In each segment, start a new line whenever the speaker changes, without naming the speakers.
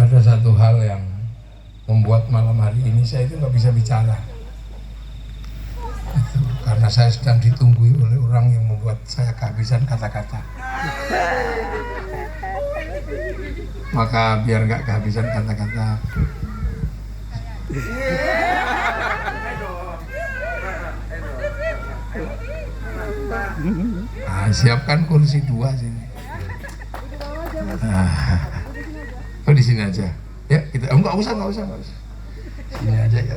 Ada satu hal yang membuat malam hari ini saya itu nggak bisa bicara itu, karena saya sedang ditunggui oleh orang yang membuat saya kehabisan kata-kata. Maka biar nggak kehabisan kata-kata, siapkan kursi 2 sini. Oh, di sini aja. Ya, kita nggak usah. Sini aja ya.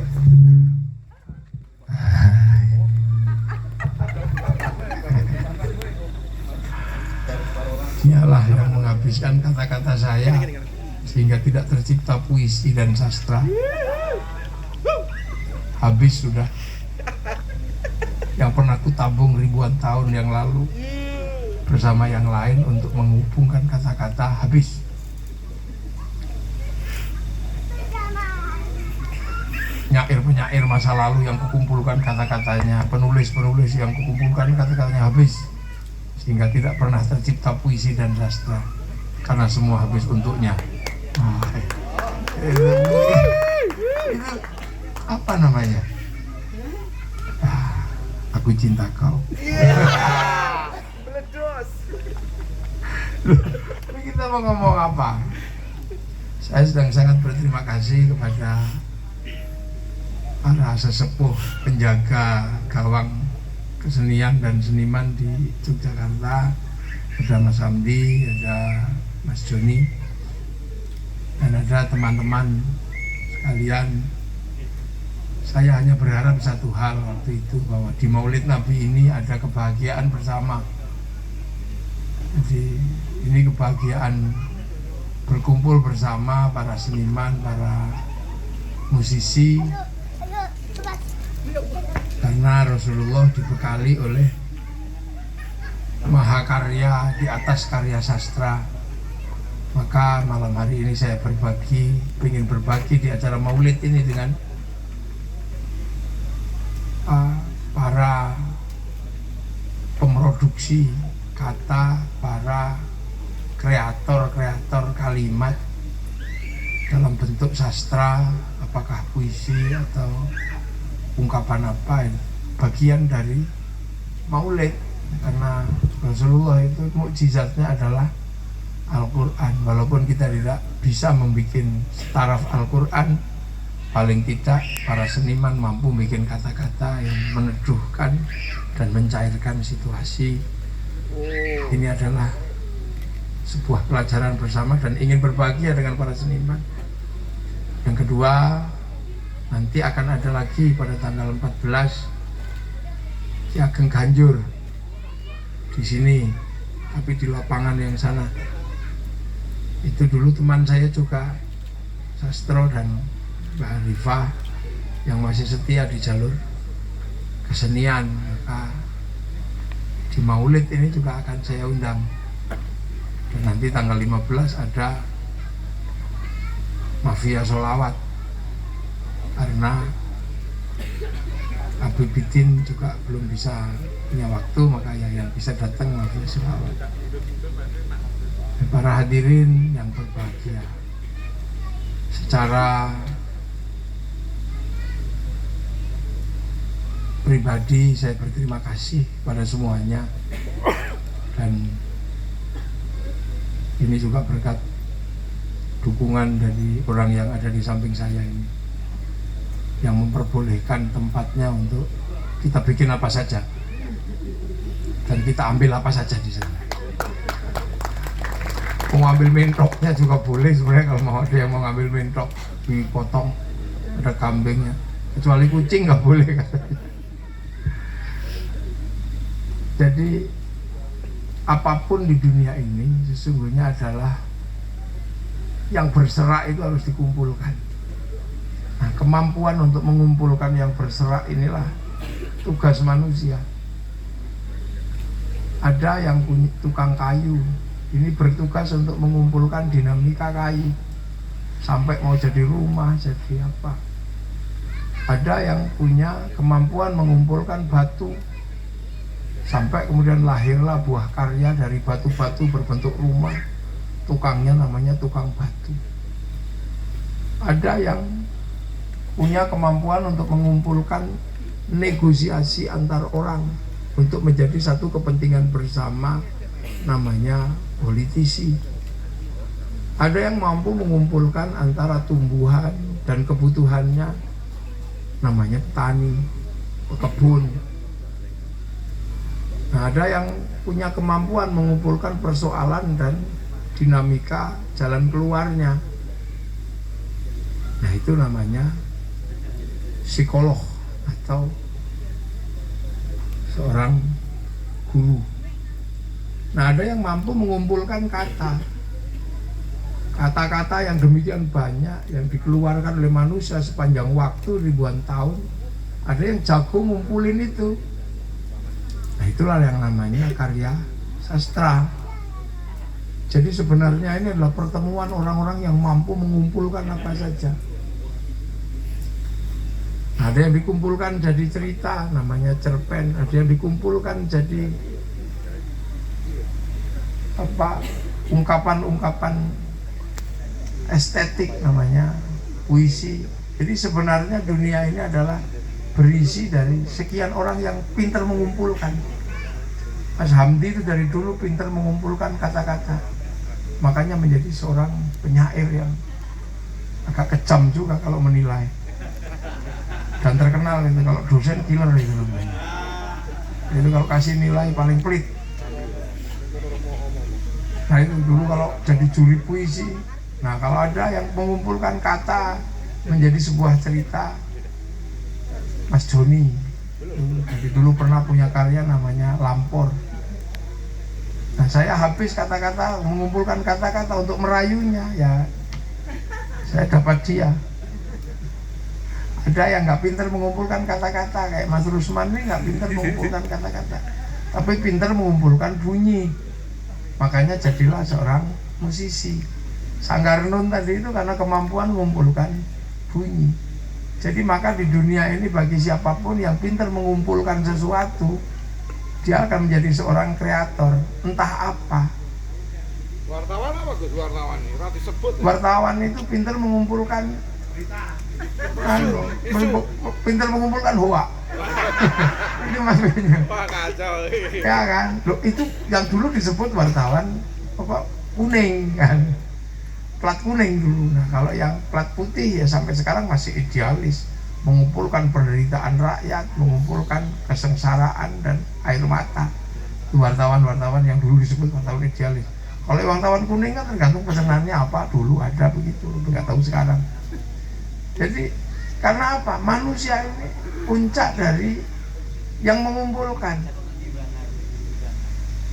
Dialah yang menghabiskan kata-kata saya sehingga tidak tercipta puisi dan sastra. Habis sudah. Yang pernah kutabung ribuan tahun yang lalu bersama yang lain untuk menghubungkan kata-kata habis. Penyair masa lalu yang kukumpulkan kata-katanya, penulis-penulis yang kukumpulkan kata-katanya habis, sehingga tidak pernah tercipta puisi dan sastra, karena semua habis untuknya. Itu apa namanya? Aku cinta kau. Kita mau ngomong apa? Saya sedang sangat berterima kasih kepada para sesepuh penjaga gawang kesenian dan seniman di Yogyakarta. Ada Mas Hamdi, ada Mas Joni, dan ada teman-teman sekalian. Saya hanya berharap satu hal waktu itu, bahwa di Maulid Nabi ini ada kebahagiaan bersama. Jadi ini kebahagiaan berkumpul bersama para seniman, para musisi, karena Rasulullah dibekali oleh mahakarya di atas karya sastra. Maka malam hari ini saya ingin berbagi di acara Maulid ini dengan para pemroduksi kata, para kreator kalimat dalam bentuk sastra, apakah puisi atau ungkapan apa, bagian dari Maulid. Karena Rasulullah itu mukjizatnya adalah Al-Quran. Walaupun kita tidak bisa membuat taraf Al-Quran, paling tidak para seniman mampu bikin kata-kata yang meneduhkan dan mencairkan situasi. Ini adalah sebuah pelajaran bersama dan ingin berbahagia dengan para seniman. Yang kedua, nanti akan ada lagi pada tanggal 14 Ki Ageng Ganjur di sini, tapi di lapangan yang sana. Itu dulu teman saya juga sastro dan Mbak Arifah yang masih setia di jalur kesenian. Maka di Maulid ini juga akan saya undang. Dan nanti tanggal 15 ada Mafia Sholawat, karena Abidin juga belum bisa punya waktu, maka yang bisa datang Mafia Sholawat. Para hadirin yang berbahagia, secara pribadi saya berterima kasih pada semuanya, dan ini juga berkat dukungan dari orang yang ada di samping saya ini, yang memperbolehkan tempatnya untuk kita bikin apa saja dan kita ambil apa saja di sana. Mau ambil mentoknya juga boleh sebenarnya, kalau mau ada yang mau ngambil mentok dipotong, ada kambingnya, kecuali kucing nggak boleh katanya. Jadi apapun di dunia ini sesungguhnya adalah yang berserak itu harus dikumpulkan. Nah, kemampuan untuk mengumpulkan yang berserak inilah tugas manusia. Ada yang punya tukang kayu, ini bertugas untuk mengumpulkan dinamika kayu sampai mau jadi rumah, jadi apa. Ada yang punya kemampuan mengumpulkan batu sampai kemudian lahirlah buah karya dari batu-batu berbentuk rumah. Tukangnya namanya tukang batu. Ada yang punya kemampuan untuk mengumpulkan negosiasi antar orang untuk menjadi satu kepentingan bersama, namanya politisi. Ada yang mampu mengumpulkan antara tumbuhan dan kebutuhannya, namanya petani, pekebun. Nah, ada yang punya kemampuan mengumpulkan persoalan dan dinamika jalan keluarnya. Nah, itu namanya psikolog atau seorang guru. Nah, ada yang mampu mengumpulkan kata-kata yang demikian banyak yang dikeluarkan oleh manusia sepanjang waktu ribuan tahun. Ada yang jago ngumpulin itu. Nah, itulah yang namanya karya sastra. Jadi sebenarnya ini adalah pertemuan orang-orang yang mampu mengumpulkan apa saja. Ada yang dikumpulkan jadi cerita, namanya cerpen. Ada yang dikumpulkan jadi ungkapan-ungkapan estetik, namanya puisi. Jadi sebenarnya dunia ini adalah berisi dari sekian orang yang pintar mengumpulkan. Mas Hamdi itu dari dulu pintar mengumpulkan kata-kata, makanya menjadi seorang penyair yang agak kejam juga kalau menilai, dan terkenal itu kalau dosen killer itu namanya. Itu kalau kasih nilai paling pelit. Nah, itu dulu kalau jadi juri puisi. Nah, kalau ada yang mengumpulkan kata menjadi sebuah cerita, Mas Joni. Jadi dulu pernah punya karya namanya Lampor. Nah, saya habis kata-kata, mengumpulkan kata-kata untuk merayunya, ya saya dapat dia. Ada yang nggak pintar mengumpulkan kata-kata, kayak Mas Rusman ini nggak pintar mengumpulkan kata-kata, tapi pintar mengumpulkan bunyi. Makanya jadilah seorang musisi. Sanggar Nun tadi itu karena kemampuan mengumpulkan bunyi. Jadi maka di dunia ini bagi siapapun yang pintar mengumpulkan sesuatu, dia akan menjadi seorang kreator, entah apa.
Wartawan apa Gus? Wartawan ini rati sebut.
Wartawan itu pintar mengumpulkan pintar mengumpulkan hoak. Itu maksudnya.
Wah, kacau.
Ya kan? Loh, itu yang dulu disebut wartawan apa kuning kan. Plat kuning dulu. Nah, kalau yang plat putih ya sampai sekarang masih idealis, mengumpulkan penderitaan rakyat, mengumpulkan kesengsaraan dan air mata. Itu wartawan-wartawan yang dulu disebut wartawan idealis. Kalau wartawan kuning kan tergantung pesenannya apa, dulu ada begitu, nggak tahu sekarang. Jadi karena apa? Manusia ini puncak dari yang mengumpulkan.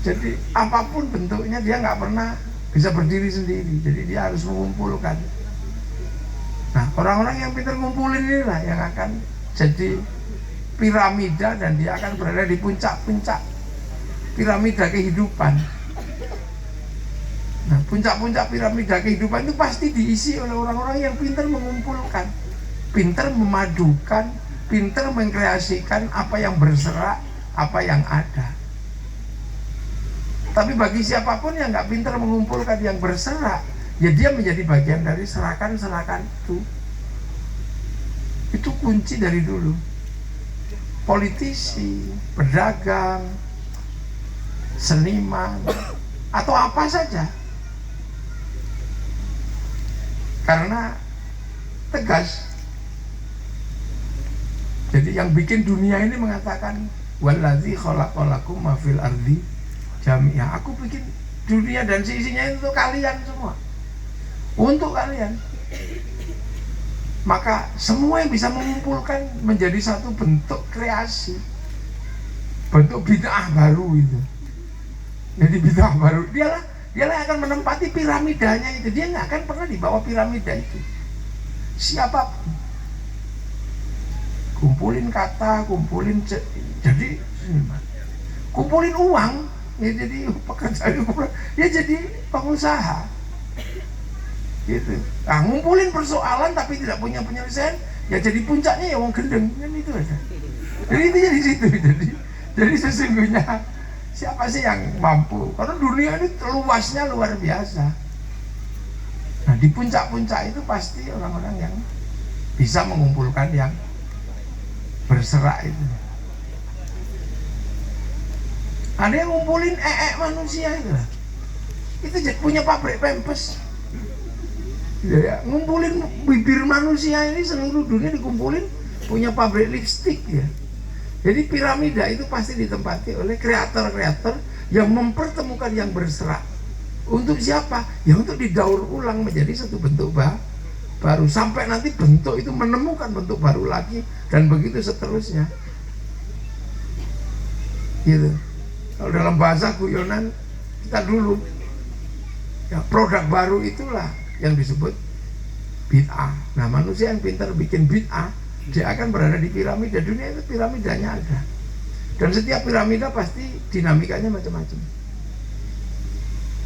Jadi apapun bentuknya dia nggak pernah bisa berdiri sendiri, jadi dia harus mengumpulkan. Nah, orang-orang yang pintar ngumpulin inilah yang akan jadi piramida, dan dia akan berada di puncak-puncak piramida kehidupan. Nah, puncak-puncak piramida kehidupan itu pasti diisi oleh orang-orang yang pintar mengumpulkan, pintar memadukan, pintar mengkreasikan apa yang berserak, apa yang ada. Tapi bagi siapapun yang nggak pintar mengumpulkan yang berserak, ya dia menjadi bagian dari serakan-serakan itu. Itu kunci dari dulu. Politisi, pedagang, seniman, atau apa saja. Karena tegas. Jadi yang bikin dunia ini mengatakan wallazi khalaqalakum ma fil ardi jami'a. Aku bikin dunia dan seisinya itu untuk kalian semua. Untuk kalian. Maka semua yang bisa mengumpulkan menjadi satu bentuk kreasi. Bentuk bid'ah baru itu. Jadi bid'ah baru. Dialah yang akan menempati piramidanya itu. Dia nggak akan pernah di bawah piramida itu. Siapapun. Kumpulin kata, kumpulin jadi kumpulin uang, ya jadi pekerjaan, ya jadi pengusaha gitu. Nah, ngumpulin persoalan tapi tidak punya penyelesaian, ya jadi puncaknya ya wong gendeng kan, itu aja. Jadi itu di situ. Jadi sesungguhnya siapa sih yang mampu? Karena dunia ini luasnya luar biasa. Nah, di puncak-puncak itu pasti orang-orang yang bisa mengumpulkan yang berserak itu. Ada yang ngumpulin manusia itu lah. Itu punya pabrik pempes. Ya, ngumpulin bibir manusia ini seluruh dunia dikumpulin, punya pabrik lipstik ya. Jadi piramida itu pasti ditempati oleh kreator-kreator yang mempertemukan yang berserak. Untuk siapa? Ya untuk didaur ulang menjadi satu bentuk baru, sampai nanti bentuk itu menemukan bentuk baru lagi, dan begitu seterusnya. Gitu. Kalau dalam bahasa guyonan kita dulu, ya, produk baru itulah yang disebut bid'ah. Nah, manusia yang pintar bikin bid'ah, dia akan berada di piramida. Dunia itu piramidanya ada, dan setiap piramida pasti dinamikanya macam-macam.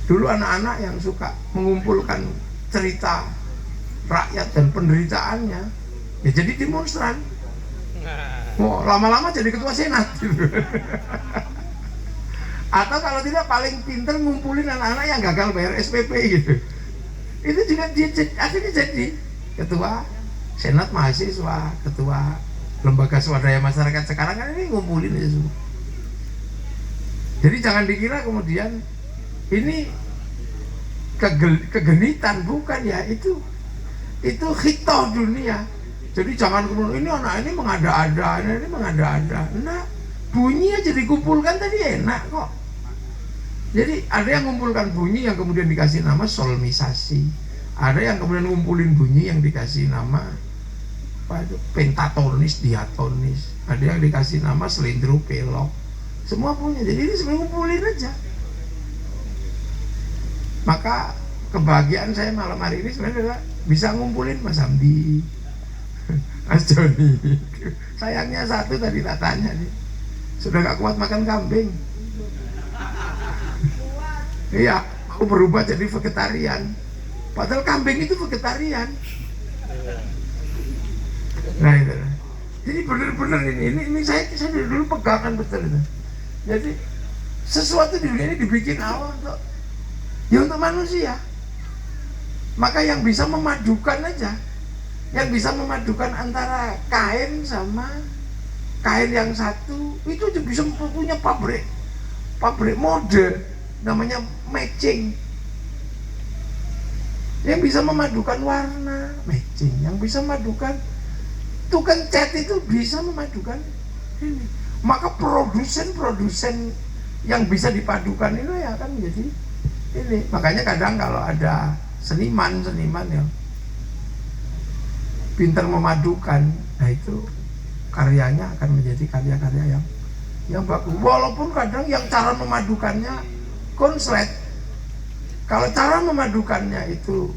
Dulu anak-anak yang suka mengumpulkan cerita rakyat dan penderitaannya, ya jadi demonstran. Lama-lama jadi ketua senat gitu. Atau kalau tidak paling pinter ngumpulin anak-anak yang gagal bayar SPP gitu. Itu juga dia akhirnya jadi ketua senat mahasiswa, ketua lembaga swadaya masyarakat. Sekarang kan ini ngumpulin aja semua. Jadi jangan dikira kemudian ini kegenitan, bukan ya, itu khitoh dunia. Jadi jangan kemudian ini anak ini mengada-ada, ini mengada-ada. Nah, bunyi aja dikumpulkan tadi enak kok. Jadi ada yang mengumpulkan bunyi yang kemudian dikasih nama solmisasi. Ada yang kemudian ngumpulin bunyi yang dikasih nama apa itu, pentatonis, diatonis. Ada yang dikasih nama selindro pelok. Semua punya. Jadi ini sebenarnya ngumpulin aja. Maka kebahagiaan saya malam hari ini sebenarnya adalah bisa ngumpulin Mas Hamdi, Mas Joni. Sayangnya satu tadi tak tanya nih, sudah gak kuat makan kambing. Iya, aku berubah jadi vegetarian. Padahal kambing itu vegetarian. Nah itu. Jadi benar-benar ini saya dari dulu pegangan betul itu. Jadi sesuatu di dunia ini dibikin awal untuk manusia. Maka yang bisa memadukan aja, yang bisa memadukan antara kain sama kain yang satu, itu bisa punya pabrik mode, namanya matching. Yang bisa memadukan warna, matching. Yang bisa memadukan tukang cat itu bisa memadukan ini. Maka produsen yang bisa dipadukan itu ya akan menjadi ini. Makanya kadang kalau ada seniman yang pintar memadukan, nah itu karyanya akan menjadi karya-karya yang bagus. Walaupun kadang yang cara memadukannya konslet. Kalau cara memadukannya itu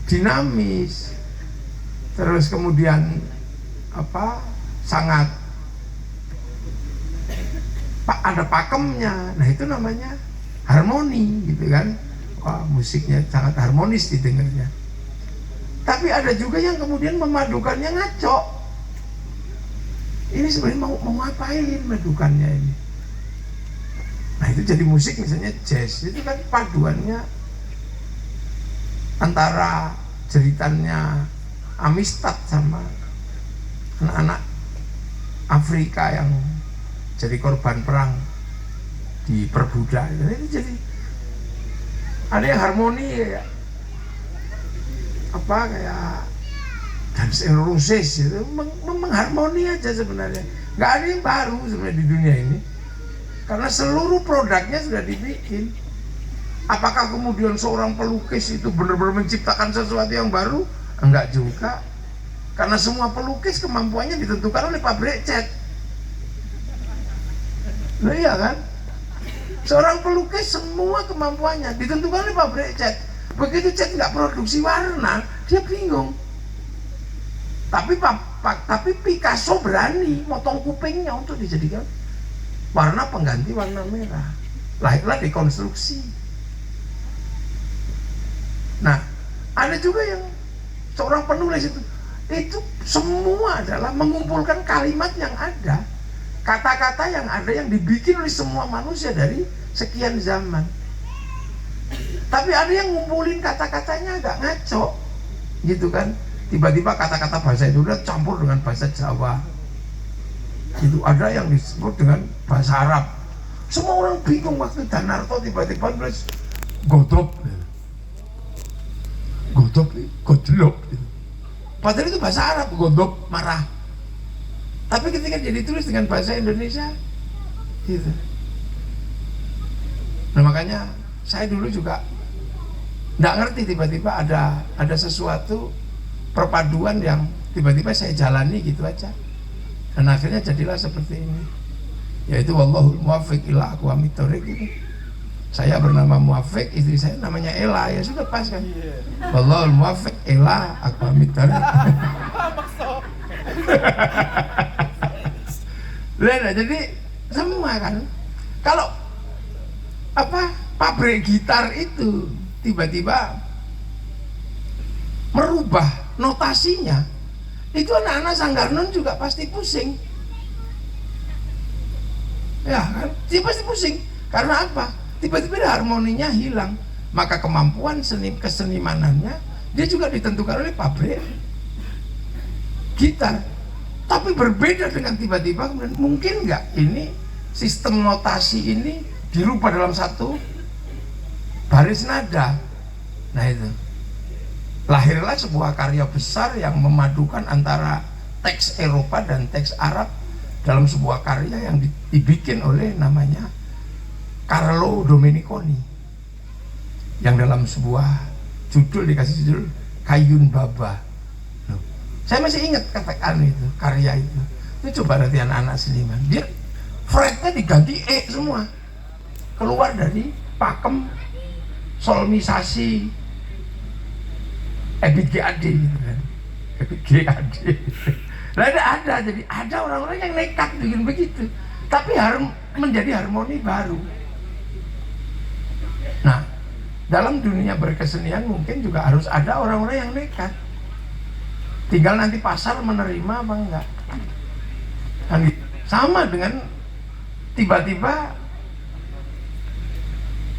dinamis, terus kemudian sangat ada pakemnya, nah itu namanya harmoni gitu kan. Wah, musiknya sangat harmonis didengarnya. Tapi ada juga yang kemudian memadukannya ngaco. Ini sebenarnya mau ngapain memadukannya ini? Nah itu jadi musik misalnya jazz, itu kan paduannya antara jeritannya Amistad sama anak-anak Afrika yang jadi korban perang diperbudak. Itu jadi ada yang harmoni ya, kayak Guns N' Roses itu mengharmoni aja sebenarnya. Nggak ada yang baru sebenarnya di dunia ini. Karena seluruh produknya sudah dibikin. Apakah kemudian seorang pelukis itu benar-benar menciptakan sesuatu yang baru? Enggak juga. Karena semua pelukis kemampuannya ditentukan oleh pabrik cat. Nah iya kan? Seorang pelukis semua kemampuannya ditentukan oleh pabrik cat. Begitu cat nggak produksi warna, dia bingung. Tapi Picasso berani motong kupingnya untuk dijadikan warna pengganti warna merah. Lahirlah dekonstruksi. Nah, ada juga yang seorang penulis itu semua adalah mengumpulkan kalimat yang ada, kata-kata yang ada yang dibikin oleh semua manusia dari sekian zaman. Tapi ada yang ngumpulin kata-katanya agak ngaco, gitu kan. Tiba-tiba kata-kata bahasa Indonesia campur dengan bahasa Jawa. Itu ada yang disebut dengan bahasa Arab. Semua orang bingung waktu Danarto tiba-tiba nulis godop, godop, godlop. Padahal itu bahasa Arab, godop, marah. Tapi ketika dia ditulis dengan bahasa Indonesia, gitu. Nah makanya saya dulu juga nggak ngerti, tiba-tiba ada sesuatu perpaduan yang tiba-tiba saya jalani gitu aja, dan akhirnya jadilah seperti ini, yaitu wallahul muwaffiq ila aqwamit thoriq gitu. Saya bernama Muwaffiq, istri saya namanya Ella, ya sudah pas kan. Wallahul muwaffiq ila aqwamit thoriq. Nah, jadi semua kan, kalau pabrik gitar itu tiba-tiba merubah notasinya, itu anak-anak Sanggarnon juga pasti pusing, ya kan? Dia pasti pusing. Karena apa? Tiba-tiba harmoninya hilang. Maka kemampuan kesenimanannya dia juga ditentukan oleh pabrik gitar. Tapi berbeda dengan tiba-tiba mungkin nggak ini sistem notasi ini dirubah dalam satu baris nada. Nah itu lahirlah sebuah karya besar yang memadukan antara teks Eropa dan teks Arab dalam sebuah karya yang dibikin oleh namanya Carlo Domeniconi, yang dalam sebuah judul dikasih judul Kayun Baba. Loh, saya masih ingat kata-kata itu, karya itu. Itu coba nanti anak-anak seniman, dia fretnya diganti semua, keluar dari pakem solmisasi Ebit GAD gitu kan, Ebit GAD. Nah ada, jadi ada orang-orang yang nekat bikin begitu, tapi menjadi harmoni baru. Nah, dalam dunia berkesenian mungkin juga harus ada orang-orang yang nekat. Tinggal nanti pasar menerima apa enggak. Dan sama dengan tiba-tiba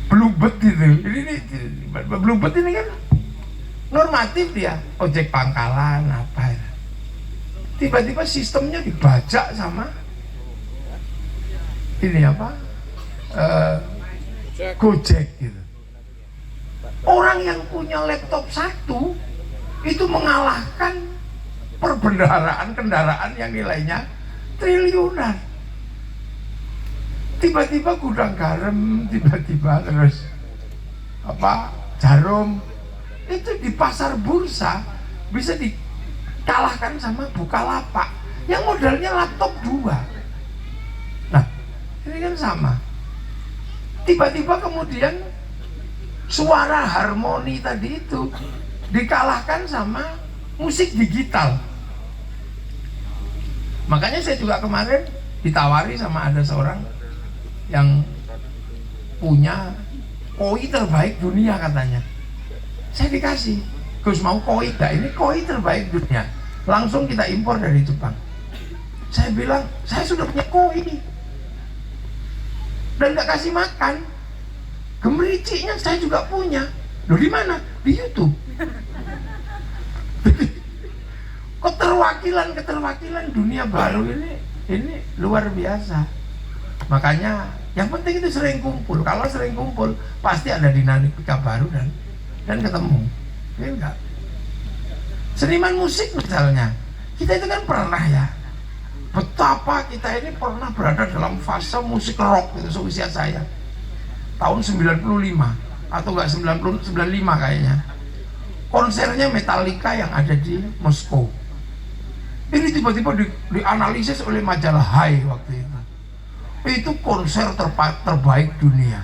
Bluebird gitu. Ini Bluebird ini kan normatif dia, ojek pangkalan apa ya. Tiba-tiba sistemnya dibajak sama ini apa? Gojek gitu. Orang yang punya laptop satu itu mengalahkan perbendaharaan kendaraan yang nilainya triliunan. Tiba-tiba gudang garam, tiba-tiba terus jarum itu di pasar bursa bisa dikalahkan sama Bukalapak yang modalnya laptop 2. Nah ini kan sama. Tiba-tiba kemudian suara harmoni tadi itu dikalahkan sama musik digital. Makanya saya juga kemarin ditawari sama ada seorang yang punya koi terbaik dunia katanya. Saya dikasih, Gus mau koi gak? Ini koi terbaik dunia, langsung kita impor dari Jepang. Saya bilang, saya sudah punya koi dan gak kasih makan. Gemericiknya saya juga punya. Loh di mana? Di YouTube. Keterwakilan dunia baru ini luar biasa. Makanya yang penting itu sering kumpul. Kalau sering kumpul pasti ada dinamika baru dan ketemu. Ya enggak? Seniman musik misalnya, kita itu kan pernah ya, betapa kita ini pernah berada dalam fase musik rock itu seusia saya. Tahun 95 atau enggak 95 kayaknya. Konsernya Metallica yang ada di Moskow. Ini tiba-tiba dianalisis oleh majalah High waktu itu. Itu konser terbaik dunia.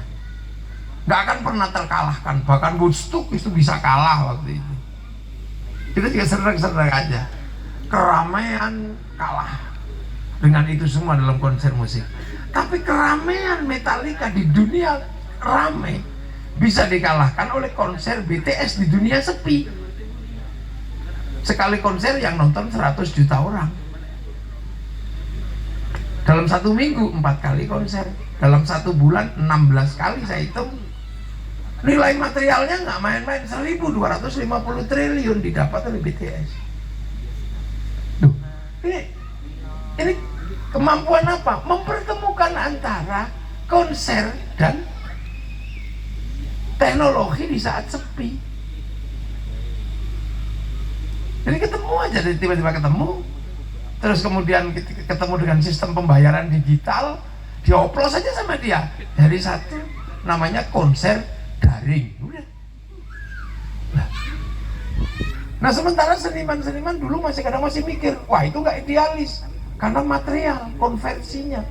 Nggak akan pernah terkalahkan. Bahkan Woodstock itu bisa kalah waktu itu. Kita juga senang-senang aja. Keramaian kalah dengan itu semua dalam konser musik. Tapi keramaian Metallica di dunia ramai bisa dikalahkan oleh konser BTS di dunia sepi. Sekali konser yang nonton 100 juta orang. Dalam 1 minggu 4 kali konser. Dalam 1 bulan 16 kali saya hitung. Nilai materialnya nggak main-main, 1.250 triliun didapat oleh BTS. Duh, ini kemampuan apa? Mempertemukan antara konser dan teknologi di saat sepi. Jadi ketemu aja, tiba-tiba ketemu. Terus kemudian ketemu dengan sistem pembayaran digital, dioplos aja sama dia. Dari satu namanya konser daring. Udah. Nah sementara seniman-seniman dulu kadang masih mikir, wah itu nggak idealis karena material konversinya.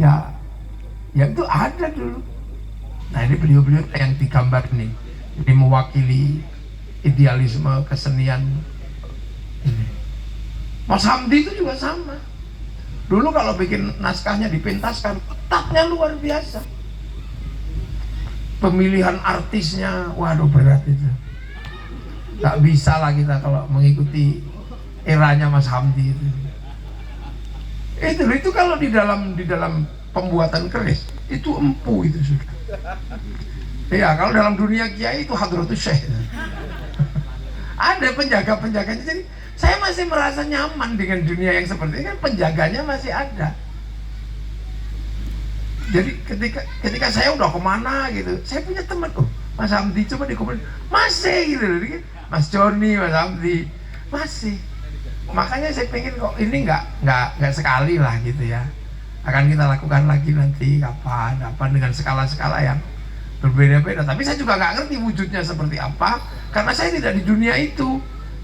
Ya itu ada dulu. Nah ini beliau-beliau yang digambar nih, ini mewakili idealisme kesenian ini. Mas Hamdi itu juga sama. Dulu kalau bikin naskahnya dipentaskan, ketatnya luar biasa. Pemilihan artisnya, waduh berat itu. Gak bisa lah kita kalau mengikuti eranya Mas Hamdi itu. Itu kalau di dalam pembuatan keris itu empu itu sudah. Ya kalau dalam dunia kiai itu hadratus syekh. Ada penjaga-penjaganya. Jadi saya masih merasa nyaman dengan dunia yang seperti ini, kan penjaganya masih ada. Jadi ketika saya udah kemana gitu, saya punya teman, Mas Hamdi coba dikumpulin, masih gitu, Mas Joni, Mas Hamdi masih. Makanya saya pengen kok ini nggak sekali lah gitu ya. Akan kita lakukan lagi nanti kapan dengan skala-skala yang berbeda-beda. Tapi saya juga nggak ngerti wujudnya seperti apa, karena saya tidak di dunia itu.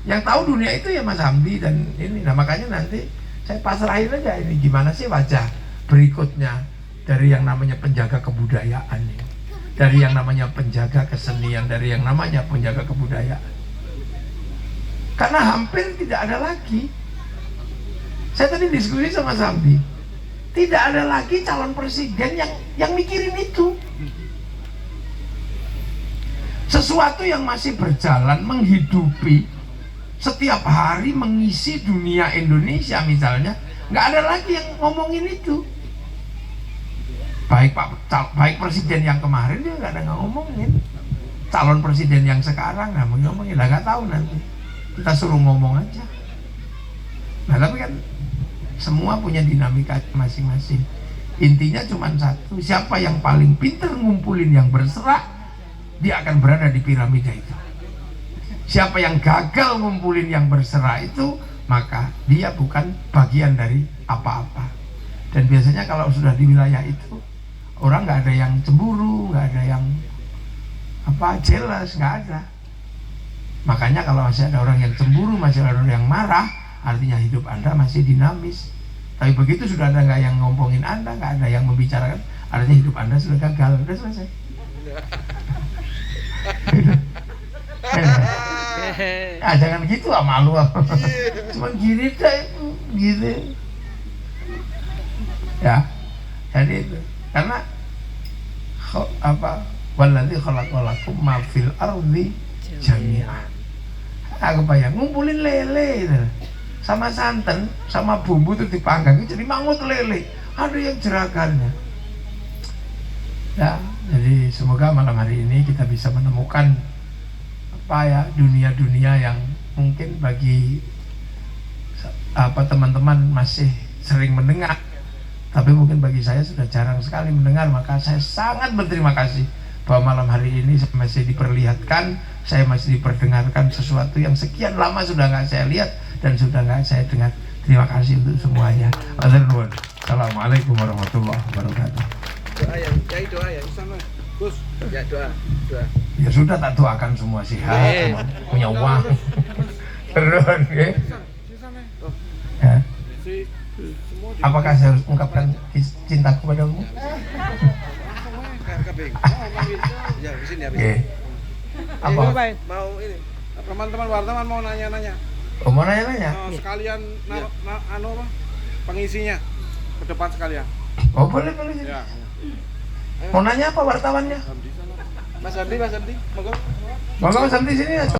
Yang tahu dunia itu ya Mas Hamdi dan ini. Nah makanya nanti saya pasrahin aja ini gimana sih wajah berikutnya dari yang namanya penjaga kebudayaan ini, dari yang namanya penjaga kesenian, dari yang namanya penjaga kebudayaan. Karena hampir tidak ada lagi. Saya tadi diskusi sama Mas Hamdi, tidak ada lagi calon presiden yang mikirin itu. Sesuatu yang masih berjalan, menghidupi setiap hari, mengisi dunia Indonesia misalnya, nggak ada lagi yang ngomongin itu. Baik presiden yang kemarin dia nggak ada ngomongin, calon presiden yang sekarang nggak mau ngomongin, lah nggak tahu nanti. Kita suruh ngomong aja. Nah tapi kan semua punya dinamika masing-masing. Intinya cuma satu, siapa yang paling pintar ngumpulin yang berserak, dia akan berada di piramida itu. Siapa yang gagal ngumpulin yang berserak itu, maka dia bukan bagian dari apa-apa. Dan biasanya kalau sudah di wilayah itu, orang nggak ada yang cemburu, nggak ada yang jealous, nggak ada. Makanya kalau masih ada orang yang cemburu, masih ada orang yang marah, artinya hidup Anda masih dinamis. Tapi begitu sudah ada nggak yang ngompongin Anda, nggak ada yang membicarakan, artinya hidup Anda sudah gagal, sudah selesai. Jangan gitu lah, malu. Cuman gini deh, gitu. Ya, jadi itu. Karena waladzi khalaqalakum ma fil ardi jami'an. Aku bayang ngumpulin lele itu, sama santan, sama bumbu itu dipanggang jadi mangut lele. Ada yang jeragannya. Ya, jadi semoga malam hari ini kita bisa menemukan dunia-dunia yang mungkin bagi teman-teman masih sering mendengar, tapi mungkin bagi saya sudah jarang sekali mendengar. Maka saya sangat berterima kasih bahwa malam hari ini saya masih diperlihatkan, saya masih diperdengarkan sesuatu yang sekian lama sudah nggak saya lihat dan sudah nggak saya dengar. Terima kasih untuk semuanya. Assalamualaikum warahmatullahi wabarakatuh.
Doa ya sama Gus, ya doa.
Ya sudah, tak doakan semua sehat, punya uang. Terus, ya. Apakah saya harus ungkapkan cintaku padamu?
Ya, di sini ya.
Apa?
Mau ini, teman-teman wartawan mau nanya-nanya.
Oh, mau nanya-nanya?
Sekalian pengisinya ke depan sekalian.
Oh, boleh.
Ya.
Mau nanya apa wartawannya?
Mas Andi, monggo.
Mas Andi sini ya.